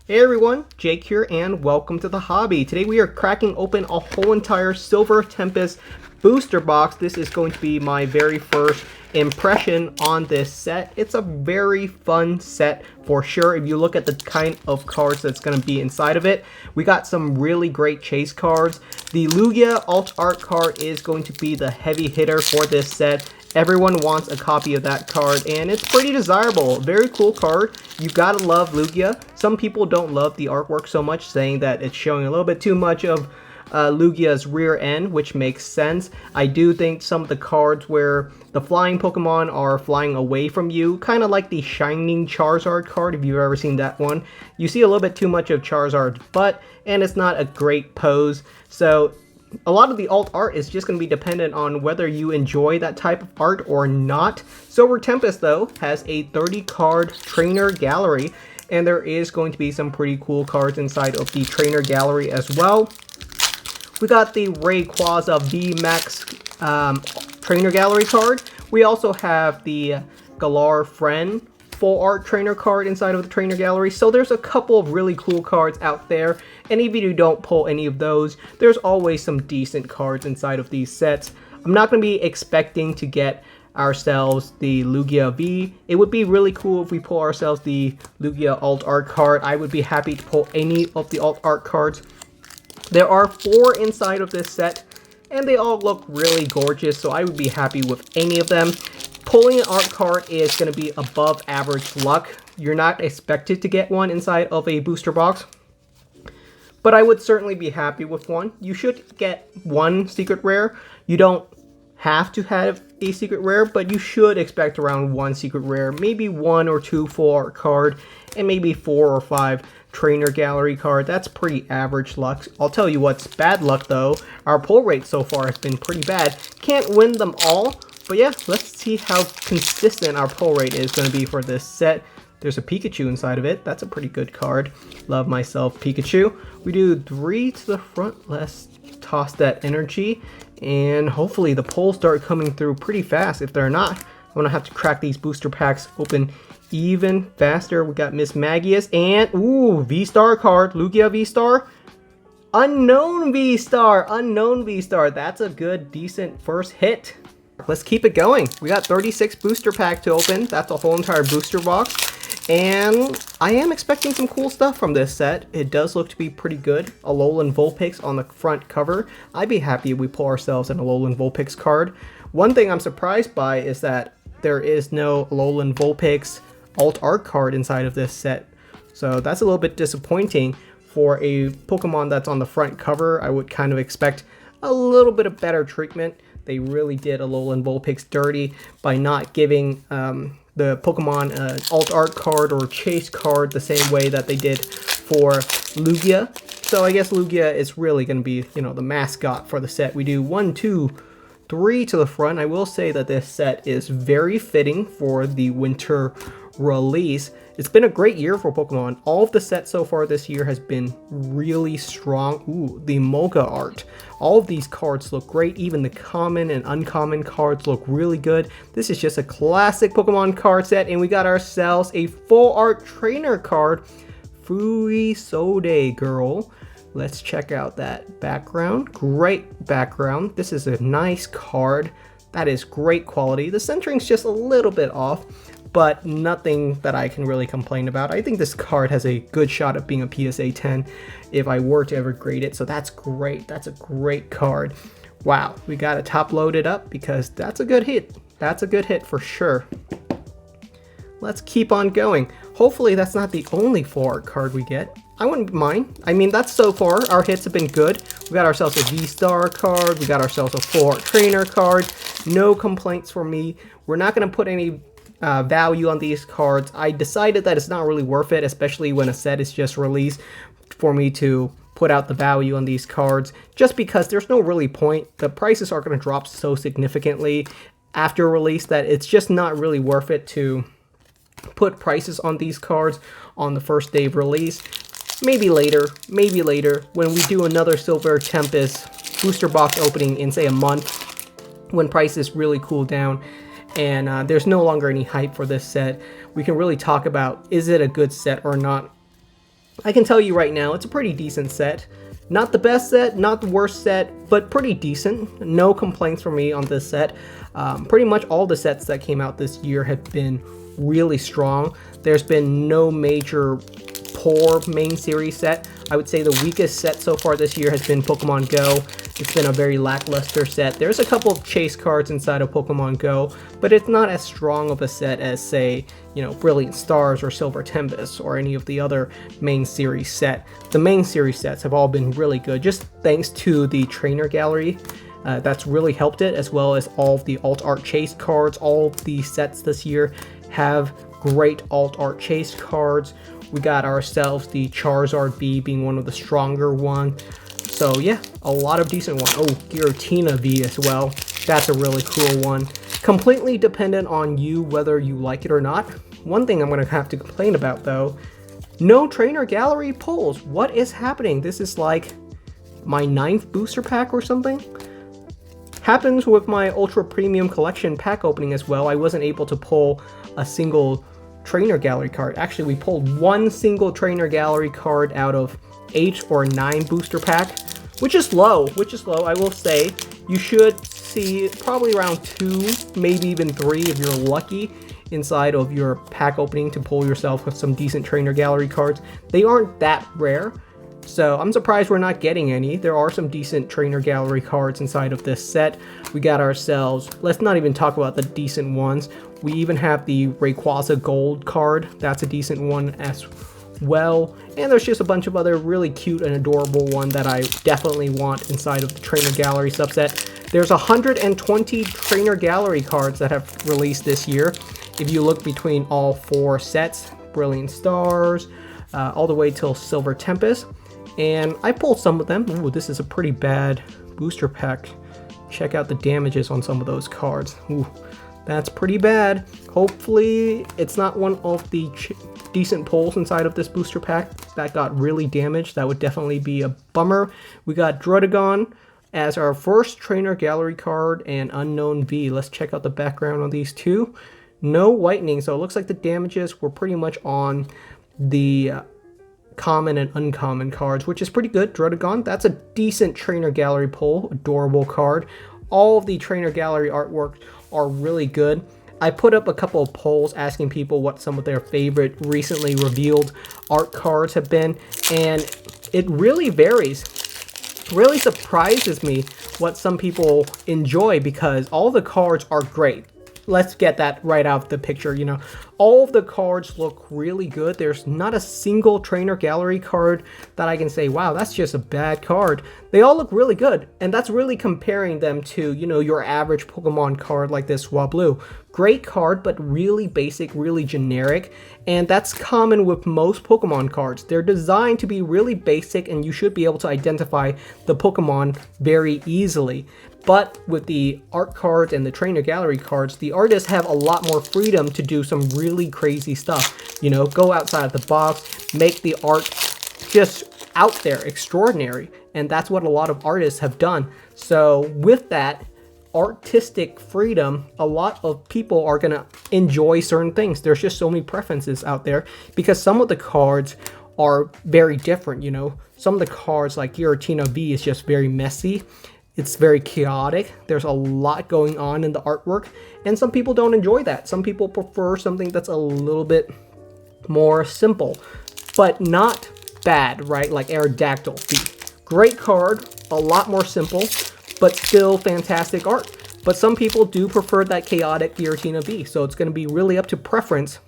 Hey everyone, Jake here and welcome to the hobby. Today we are cracking open a whole entire Silver Tempest booster box. This is going to be my very first impression on this set. It's a very fun set for sure. If you look at the kind of cards that's going to be inside of it, we got some really great chase cards. The Lugia alt art card is going to be the heavy hitter for this set. Everyone wants a copy of that card, and it's pretty desirable. Very cool card. You gotta love Lugia. Some people don't love the artwork so much, saying that it's showing a little bit too much of Lugia's rear end, which makes sense. I do think some of the cards where the flying Pokemon are flying away from you, kind of like the Shining Charizard card, if you've ever seen that one. You see a little bit too much of Charizard's butt, and it's not a great pose. So a lot of the alt art is just going to be dependent on whether you enjoy that type of art or not. Silver Tempest, though, has a 30-card trainer gallery, and there is going to be some pretty cool cards inside of the trainer gallery as well. We got the Rayquaza VMAX trainer gallery card. We also have the Galar Friend full art trainer card inside of the trainer gallery. So there's a couple of really cool cards out there, and even if you don't pull any of those, there's always some decent cards inside of these sets. I'm not going to be expecting to get ourselves the Lugia V. It would be really cool if we pull ourselves the Lugia alt art card. I would be happy to pull any of the alt art cards. There are 4 inside of this set, and they all look really gorgeous, so I would be happy with any of them. Pulling an art card is going to be above average luck. You're not expected to get one inside of a booster box, but I would certainly be happy with one. You should get one secret rare. You don't have to have a secret rare, but you should expect around one secret rare, maybe 1 or 2 full art card, and maybe 4 or 5 trainer gallery card. That's pretty average luck. I'll tell you what's bad luck though. Our pull rate so far has been pretty bad. Can't win them all, but yeah, let's see how consistent our pull rate is going to be for this set. There's a Pikachu inside of it. That's a pretty good card. Love myself Pikachu. We do 3 to the front. Let's toss that energy, and hopefully the pulls start coming through pretty fast. If they're not, I'm going to have to crack these booster packs open even faster. We got Miss Magius and, ooh, V-Star card. Lugia V-Star. Unknown V-Star. Unknown V-Star. That's a good, decent first hit. Let's keep it going. We got 36 booster pack to open. That's a whole entire booster box. And I am expecting some cool stuff from this set. It does look to be pretty good. Alolan Vulpix on the front cover. I'd be happy if we pull ourselves an Alolan Vulpix card. One thing I'm surprised by is that there is no Alolan Vulpix alt art card inside of this set. So that's a little bit disappointing for a Pokemon that's on the front cover. I would kind of expect a little bit of better treatment. They really did Alolan Vulpix dirty by not giving the Pokemon an alt art card or chase card the same way that they did for Lugia. So I guess Lugia is really going to be, you know, the mascot for the set. We do 1, 2, 3 to the front. I will say that this set is very fitting for the winter release. It's been a great year for Pokemon. All of the sets so far this year has been really strong. Ooh, the Mocha art. All of these cards look great. Even the common and uncommon cards look really good. This is just a classic Pokemon card set, and we got ourselves a full art trainer card, Furisode Girl. Let's check out that background. Great background. This is a nice card. That is great quality. The centering's just a little bit off, but nothing that I can really complain about. I think this card has a good shot at being a PSA 10 if I were to ever grade it, so that's great. That's a great card. Wow, we got to top load it up because that's a good hit. That's a good hit for sure. Let's keep on going. Hopefully that's not the only full art card we get. I wouldn't mind. I mean, that's so far. Our hits have been good. We got ourselves a V-Star card. We got ourselves a full art trainer card. No complaints from me. We're not going to put any value on these cards. I decided that it's not really worth it, especially when a set is just released, for me to put out the value on these cards, just because there's no really point. The prices are going to drop so significantly after release that it's just not really worth it to put prices on these cards on the first day of release. Maybe later, when we do another Silver Tempest booster box opening in, say, a month, when prices really cool down and there's no longer any hype for this set, we can really talk about, is it a good set or not? I can tell you right now, it's a pretty decent set. Not the best set, not the worst set, but pretty decent. No complaints from me on this set. Pretty much all the sets that came out this year have been really strong. There's been no major poor main series set. I would say the weakest set so far this year has been Pokemon Go. It's been a very lackluster set. There's a couple of chase cards inside of Pokemon Go, but it's not as strong of a set as, say, you know, Brilliant Stars or Silver Tempest or any of the other main series set. The main series sets have all been really good, just thanks to the trainer gallery. That's really helped it, as well as all of the alt art chase cards. All of the sets this year have great alt art chase cards. We got ourselves the Charizard V being one of the stronger ones. So yeah, a lot of decent ones. Oh, Giratina V as well. That's a really cool one. Completely dependent on you whether you like it or not. One thing I'm going to have to complain about though, no trainer gallery pulls. What is happening? This is like my 9th booster pack or something. Happens with my Ultra Premium Collection pack opening as well. I wasn't able to pull a single trainer gallery card. Actually, we pulled one single trainer gallery card out of 8 or 9 booster pack, which is low, I will say. You should see probably around 2, maybe even 3 if you're lucky inside of your pack opening to pull yourself with some decent trainer gallery cards. They aren't that rare, so I'm surprised we're not getting any. There are some decent trainer gallery cards inside of this set. We got ourselves, let's not even talk about the decent ones. We even have the Rayquaza Gold card. That's a decent one as well. And there's just a bunch of other really cute and adorable one that I definitely want inside of the trainer gallery subset. There's 120 trainer gallery cards that have released this year. If you look between all 4 sets, Brilliant Stars, all the way till Silver Tempest. And I pulled some of them. Ooh, this is a pretty bad booster pack. Check out the damages on some of those cards. Ooh, that's pretty bad. Hopefully it's not one of the decent pulls inside of this booster pack that got really damaged. That would definitely be a bummer. We got Druddigon as our first trainer gallery card and Unknown V. Let's check out the background on these two. No whitening, so it looks like the damages were pretty much on the common and uncommon cards, which is pretty good. Druddigon, that's a decent trainer gallery pull, adorable card. All of the trainer gallery artwork are really good. I put up a couple of polls asking people what some of their favorite recently revealed art cards have been, and it really varies. Really surprises me what some people enjoy because all the cards are great. Let's get that right out of the picture, you know. All of the cards look really good. There's not a single trainer gallery card that I can say, wow, that's just a bad card. They all look really good, and that's really comparing them to, you know, your average Pokemon card like this Swablu. Great card, but really basic, really generic, and that's common with most Pokemon cards. They're designed to be really basic, and you should be able to identify the Pokemon very easily. But with the art cards and the trainer gallery cards, the artists have a lot more freedom to do some really crazy stuff. You know, go outside of the box, make the art just out there, extraordinary. And that's what a lot of artists have done. So with that artistic freedom, a lot of people are going to enjoy certain things. There's just so many preferences out there because some of the cards are very different, you know. Some of the cards like Giratina V is just very messy. It's very chaotic. There's a lot going on in the artwork, and some people don't enjoy that. Some people prefer something that's a little bit more simple, but not bad, right? Like Aerodactyl V. Great card, a lot more simple, but still fantastic art. But some people do prefer that chaotic Giratina V, so it's going to be really up to preference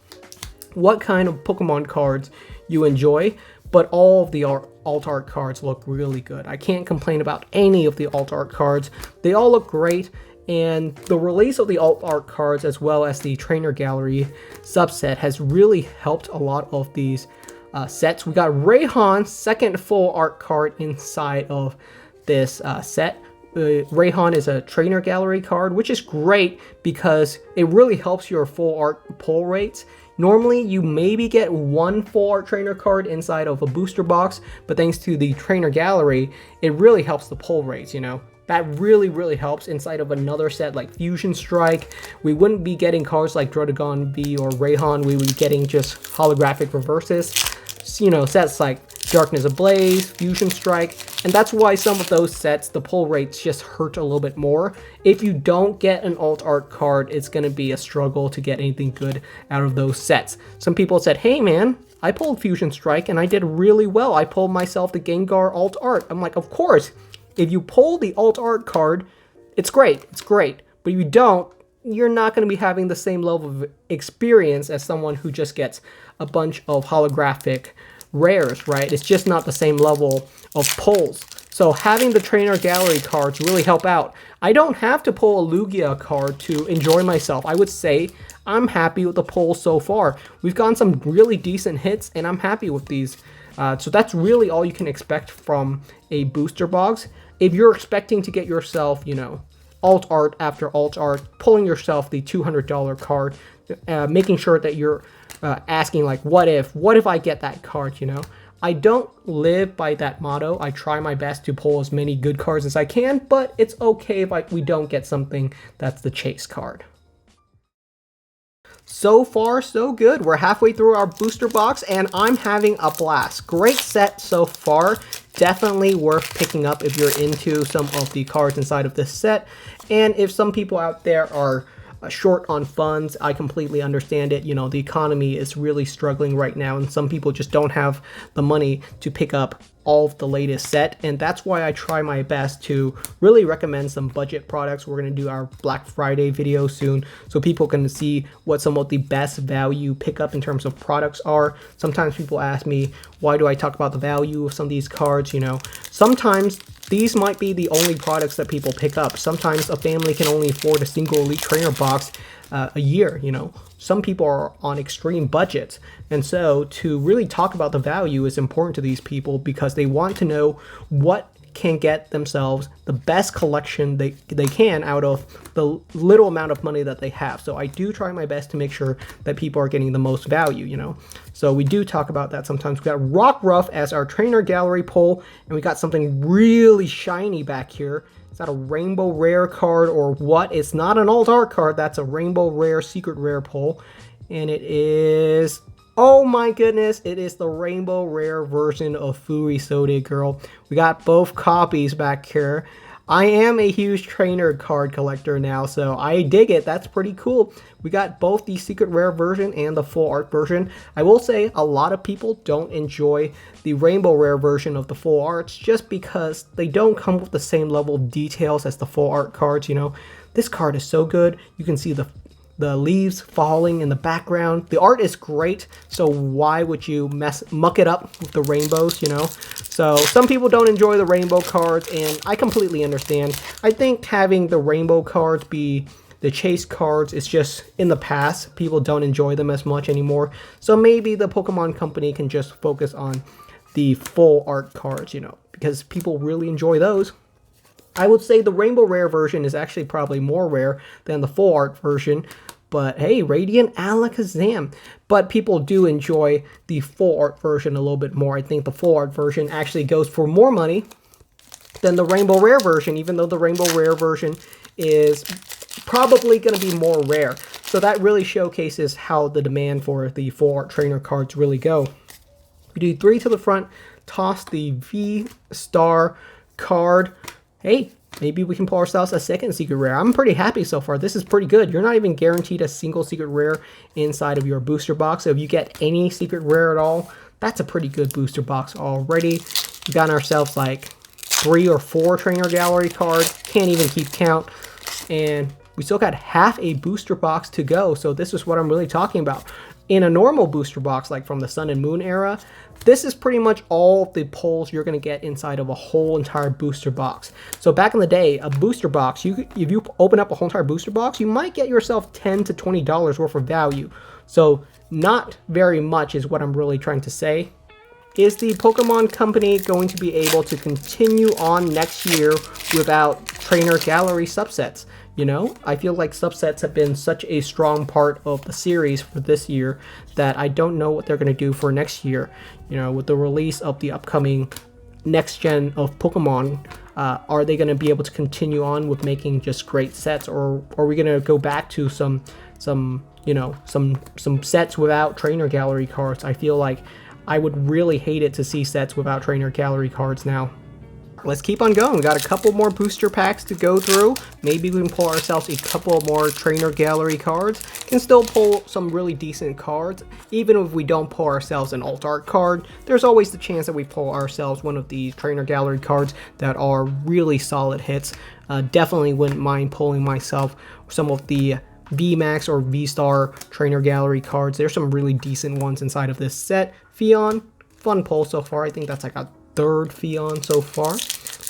what kind of Pokemon cards you enjoy. But all of the alt art cards look really good. I can't complain about any of the alt art cards. They all look great, and the release of the alt art cards as well as the trainer gallery subset has really helped a lot of these sets. We got Rayhan's second full art card inside of this set. Rayhan is a trainer gallery card, which is great because it really helps your full art pull rates. Normally, you maybe get one full art trainer card inside of a booster box, but thanks to the trainer gallery, it really helps the pull rates, you know. That really, really helps inside of another set like Fusion Strike. We wouldn't be getting cards like Druddigon V or Rayhan. We would be getting just holographic reverses. you know, sets like Darkness Ablaze, Fusion Strike, and that's why some of those sets, the pull rates just hurt a little bit more. If you don't get an alt art card, it's going to be a struggle to get anything good out of those sets. Some people said, hey man, I pulled Fusion Strike and I did really well. I pulled myself the Gengar alt art. I'm like, of course, if you pull the alt art card, it's great, but if you don't, you're not going to be having the same level of experience as someone who just gets a bunch of holographic rares, right? It's just not the same level of pulls. So having the trainer gallery cards really help out. I don't have to pull a Lugia card to enjoy myself. I would say I'm happy with the pull so far. We've gotten some really decent hits and I'm happy with these. So that's really all you can expect from a booster box. If you're expecting to get yourself, you know, alt art after alt art, pulling yourself the $200 card, making sure that you're asking like, what if I get that card, you know? I don't live by that motto. I try my best to pull as many good cards as I can, but it's okay if we don't get something that's the chase card. So far, so good. We're halfway through our booster box, and I'm having a blast. Great set so far. Definitely worth picking up if you're into some of the cards inside of this set. And if some people out there are short on funds, I completely understand it. You know, the economy is really struggling right now, and some people just don't have the money to pick up all of the latest set, and that's why I try my best to really recommend some budget products. We're going to do our Black Friday video soon, so people can see what some of the best value pickup in terms of products are. Sometimes people ask me, why do I talk about the value of some of these cards? You know, sometimes these might be the only products that people pick up. Sometimes a family can only afford a single Elite Trainer box a year, you know. Some people are on extreme budgets, and so to really talk about the value is important to these people because they want to know what can get themselves the best collection they can out of the little amount of money that they have. So I do try my best to make sure that people are getting the most value, you know. So we do talk about that sometimes. We got Rockruff as our trainer gallery pull, and we got something really shiny back here. Is that a rainbow rare card or what? It's not an alt art card. That's a rainbow rare secret rare pull, and it is, oh my goodness, it is the rainbow rare version of Furisode Girl. We got both copies back here. I am a huge trainer card collector now, so I dig it. That's pretty cool. We got both the secret rare version and the full art version. I will say a lot of people don't enjoy the rainbow rare version of the full arts just because they don't come with the same level of details as the full art cards, you know. This card is so good. You can see the leaves falling in the background. The art is great, so why would you muck it up with the rainbows, you know? So some people don't enjoy the rainbow cards, and I completely understand. I think having the rainbow cards be the chase cards is just in the past. People don't enjoy them as much anymore. So maybe the Pokemon Company can just focus on the full art cards, you know, because people really enjoy those. I would say the rainbow rare version is actually probably more rare than the full art version, but hey, Radiant Alakazam. But people do enjoy the full art version a little bit more. I think the full art version actually goes for more money than the rainbow rare version, even though the rainbow rare version is probably going to be more rare. So that really showcases how the demand for the full art trainer cards really go. We do 3 to the front, toss the V-Star card. Hey, maybe we can pull ourselves a second secret rare. I'm pretty happy so far. This is pretty good. You're not even guaranteed a single secret rare inside of your booster box. So if you get any secret rare at all, that's a pretty good booster box already. We got ourselves like 3 or 4 trainer gallery cards. Can't even keep count. And we still got half a booster box to go. So this is what I'm really talking about. In a normal booster box, like from the Sun and Moon era, this is pretty much all the pulls you're going to get inside of a whole entire booster box. So back in the day, a booster box, if you open up a whole entire booster box, you might get yourself $10 to $20 worth of value. So not very much is what I'm really trying to say. Is the Pokemon Company going to be able to continue on next year without trainer gallery subsets? You know, I feel like subsets have been such a strong part of the series for this year that I don't know what they're going to do for next year. You know, with the release of the upcoming next gen of Pokemon, are they going to be able to continue on with making just great sets, or are we going to go back to some sets without trainer gallery cards? I feel like I would really hate it to see sets without trainer gallery cards now. Let's keep on going. We got a couple more booster packs to go through. Maybe we can pull ourselves a couple more trainer gallery cards. Can still pull some really decent cards. Even if we don't pull ourselves an alt art card, there's always the chance that we pull ourselves one of the trainer gallery cards that are really solid hits. Definitely wouldn't mind pulling myself some of the VMAX or V-Star trainer gallery cards. There's some really decent ones inside of this set. Fion, fun pull so far. I think that's like a third Fion so far.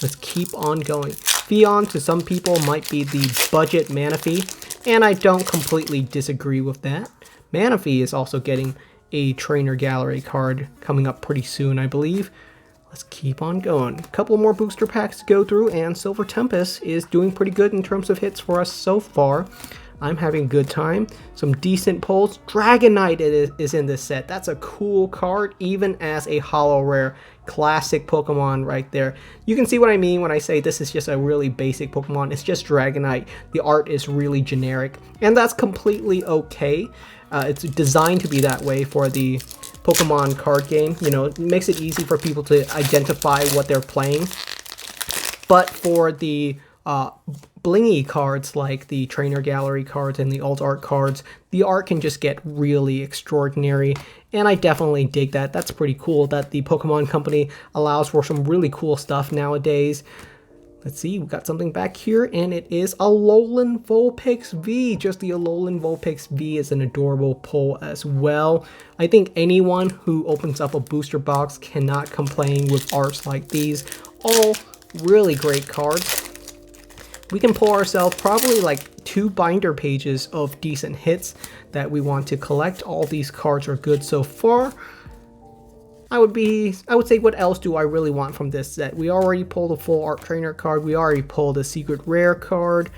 Let's keep on going. Fion to some people might be the budget Manaphy, and I don't completely disagree with that. Manaphy is also getting a trainer gallery card coming up pretty soon, I believe. Let's keep on going. A couple more booster packs to go through, and Silver Tempest is doing pretty good in terms of hits for us so far. I'm having a good time. Some decent pulls. Dragonite is in this set. That's a cool card, even as a holo rare. Classic Pokemon right there. You can see what I mean when I say this is just a really basic Pokemon. It's just Dragonite. The art is really generic, and that's completely okay. It's designed to be that way for the Pokemon card game. You know, it makes it easy for people to identify what they're playing. But for the blingy cards like the trainer gallery cards and the alt art cards, the art can just get really extraordinary, and I definitely dig that. That's pretty cool that the Pokemon Company allows for some really cool stuff nowadays. Let's see, we got something back here, and it is Alolan Vulpix V. Just the Alolan Vulpix V is an adorable pull as well. I think anyone who opens up a booster box cannot complain with arts like these. All really great cards. We can pull ourselves probably like 2 binder pages of decent hits that we want to collect. All these cards are good so far. I would say, what else do I really want from this set? We already pulled a full art trainer card. We already pulled a secret rare card.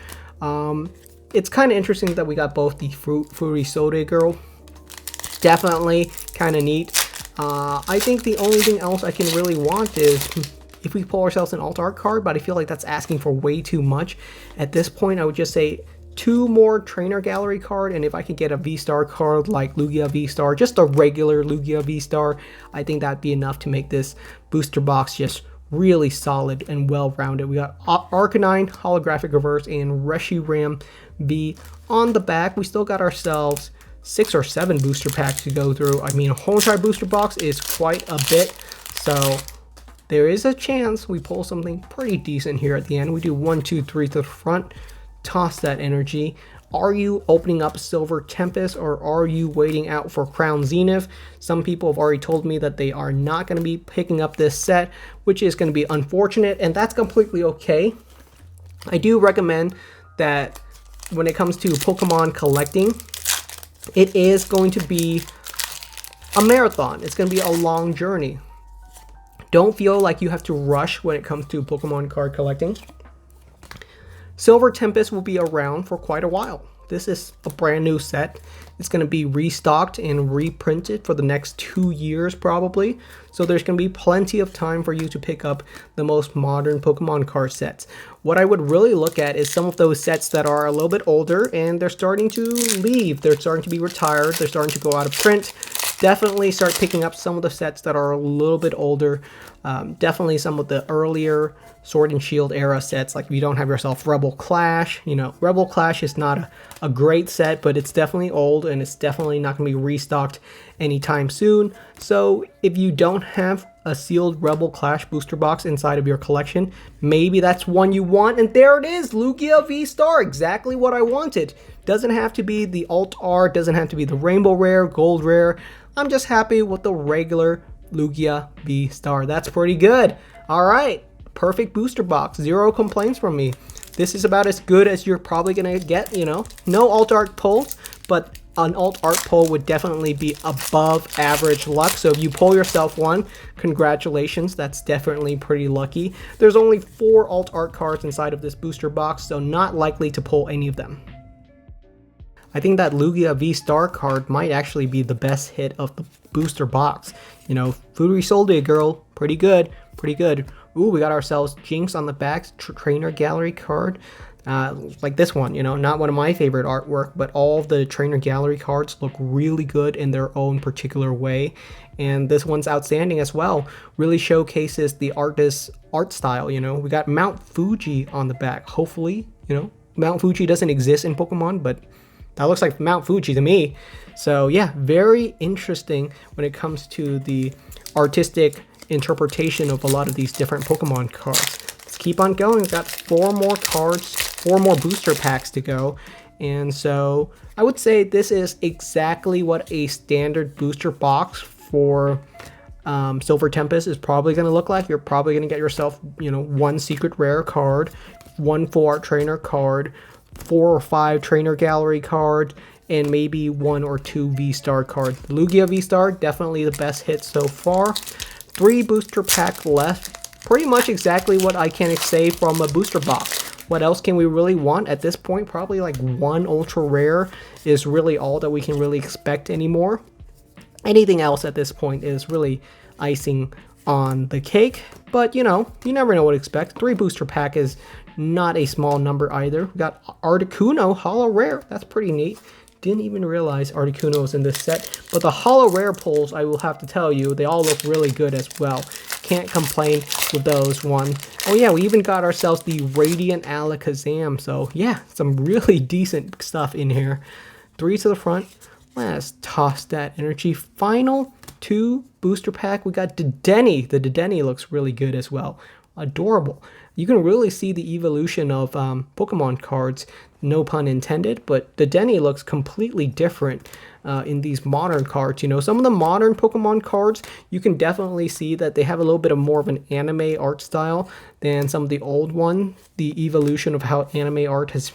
It's kind of interesting that we got both the Fruity Soda Girl. Definitely kind of neat. I think the only thing else I can really want is if we pull ourselves an alt art card, but I feel like that's asking for way too much. At this point, I would just say 2 more trainer gallery card, and if I could get a V-Star card like Lugia V-Star, just a regular Lugia V-Star, I think that'd be enough to make this booster box just really solid and well-rounded. We got Arcanine, Holographic Reverse, and Reshiram V on the back. We still got ourselves 6 or 7 booster packs to go through. I mean, a whole entire booster box is quite a bit, so there is a chance we pull something pretty decent here at the end. We do 1, 2, 3 to the front. Toss that energy. Are you opening up Silver Tempest, or are you waiting out for Crown Zenith? Some people have already told me that they are not going to be picking up this set, which is going to be unfortunate, and that's completely okay. I do recommend that when it comes to Pokemon collecting, it is going to be a marathon. It's going to be a long journey. Don't feel like you have to rush when it comes to Pokemon card collecting. Silver Tempest will be around for quite a while. This is a brand new set. It's going to be restocked and reprinted for the next 2 years probably. So there's going to be plenty of time for you to pick up the most modern Pokemon card sets. What I would really look at is some of those sets that are a little bit older and they're starting to leave. They're starting to be retired. They're starting to go out of print. Definitely start picking up some of the sets that are a little bit older. Definitely some of the earlier Sword and Shield era sets, like if you don't have yourself Rebel Clash. You know, Rebel Clash is not a great set, but it's definitely old and it's definitely not going to be restocked anytime soon. So if you don't have a sealed Rebel Clash booster box inside of your collection, maybe that's one you want. And there it is, Lugia V-Star, exactly what I wanted. Doesn't have to be the alt art, doesn't have to be the rainbow rare, gold rare. I'm just happy with the regular Lugia V-Star. That's pretty good. All right, perfect booster box. 0 complaints from me. This is about as good as you're probably gonna get, you know. No alt art pulls, but an alt art pull would definitely be above average luck. So if you pull yourself one, congratulations. That's definitely pretty lucky. There's only 4 alt art cards inside of this booster box, so not likely to pull any of them. I think that Lugia V-Star card might actually be the best hit of the booster box. You know, Fruity Soda Girl, pretty good, pretty good. Ooh, we got ourselves Jinx on the back, trainer gallery card. Like this one, you know, not one of my favorite artwork, but all of the trainer gallery cards look really good in their own particular way. And this one's outstanding as well. Really showcases the artist's art style, you know. We got Mount Fuji on the back. Hopefully, you know, Mount Fuji doesn't exist in Pokemon, but that looks like Mount Fuji to me. So yeah, very interesting when it comes to the artistic interpretation of a lot of these different Pokemon cards. Let's keep on going. We've got 4 more cards, 4 more booster packs to go. And so I would say this is exactly what a standard booster box for Silver Tempest is probably going to look like. You're probably going to get yourself, you know, 1 secret rare card, 1 full art trainer card, 4 or 5 trainer gallery cards, and maybe 1 or 2 V-Star cards. The Lugia V-Star, definitely the best hit so far. 3 booster pack left. Pretty much exactly what I can say from a booster box. What else can we really want at this point? Probably like 1 ultra rare is really all that we can really expect anymore. Anything else at this point is really icing on the cake, but you know, you never know what to expect. 3 booster pack is not a small number either. We got Articuno Holo Rare. That's pretty neat. Didn't even realize Articuno was in this set. But the Holo Rare pulls, I will have to tell you, they all look really good as well. Can't complain with those one. Oh yeah, we even got ourselves the Radiant Alakazam. So yeah, some really decent stuff in here. 3 to the front. Let's toss that energy. Final 2 booster pack. We got Dedenne. The Dedenne looks really good as well. Adorable. You can really see the evolution of Pokemon cards, no pun intended, but Dedenne looks completely different in these modern cards. You know, some of the modern Pokemon cards, you can definitely see that they have a little bit of more of an anime art style than some of the old one. The evolution of how anime art has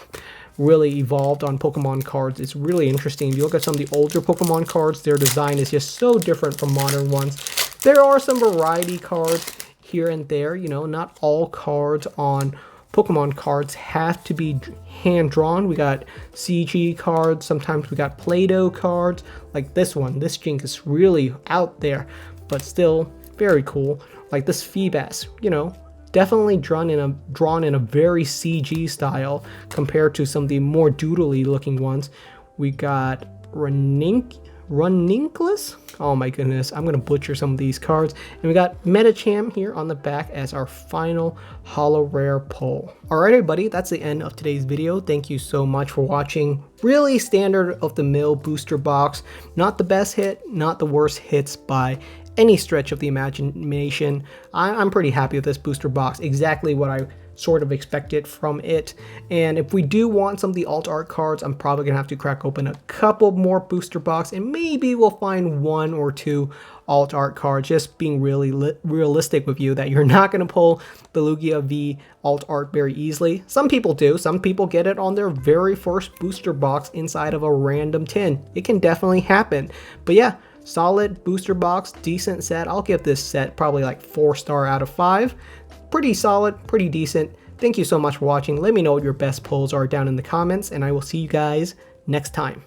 really evolved on Pokemon cards. It's really interesting. If you look at some of the older Pokemon cards, their design is just so different from modern ones. There are some variety cards here and there, you know, not all cards on Pokemon cards have to be hand-drawn. We got CG cards, sometimes we got Play-Doh cards, like this one. This Jink is really out there, but still very cool. Like this Feebas, you know, definitely drawn in a very CG style compared to some of the more doodly looking ones. We got Runninkless. Oh my goodness, I'm gonna butcher some of these cards. And we got Medicham here on the back as our final holo rare pull. Alright everybody, that's the end of today's video. Thank you so much for watching. Really standard of the mill booster box. Not the best hit, not the worst hits by any stretch of the imagination. I'm pretty happy with this booster box. Exactly what I sort of expected from it. And if we do want some of the alt art cards, I'm probably gonna have to crack open a couple more booster box and maybe we'll find 1 or 2 alt art cards. Just being really realistic with you that you're not gonna pull the Lugia V alt art very easily. Some people do. Some people get it on their very first booster box inside of a random tin. It can definitely happen. But yeah, solid booster box, decent set. I'll give this set probably like 4-star out of 5. Pretty solid, pretty decent. Thank you so much for watching. Let me know what your best pulls are down in the comments, and I will see you guys next time.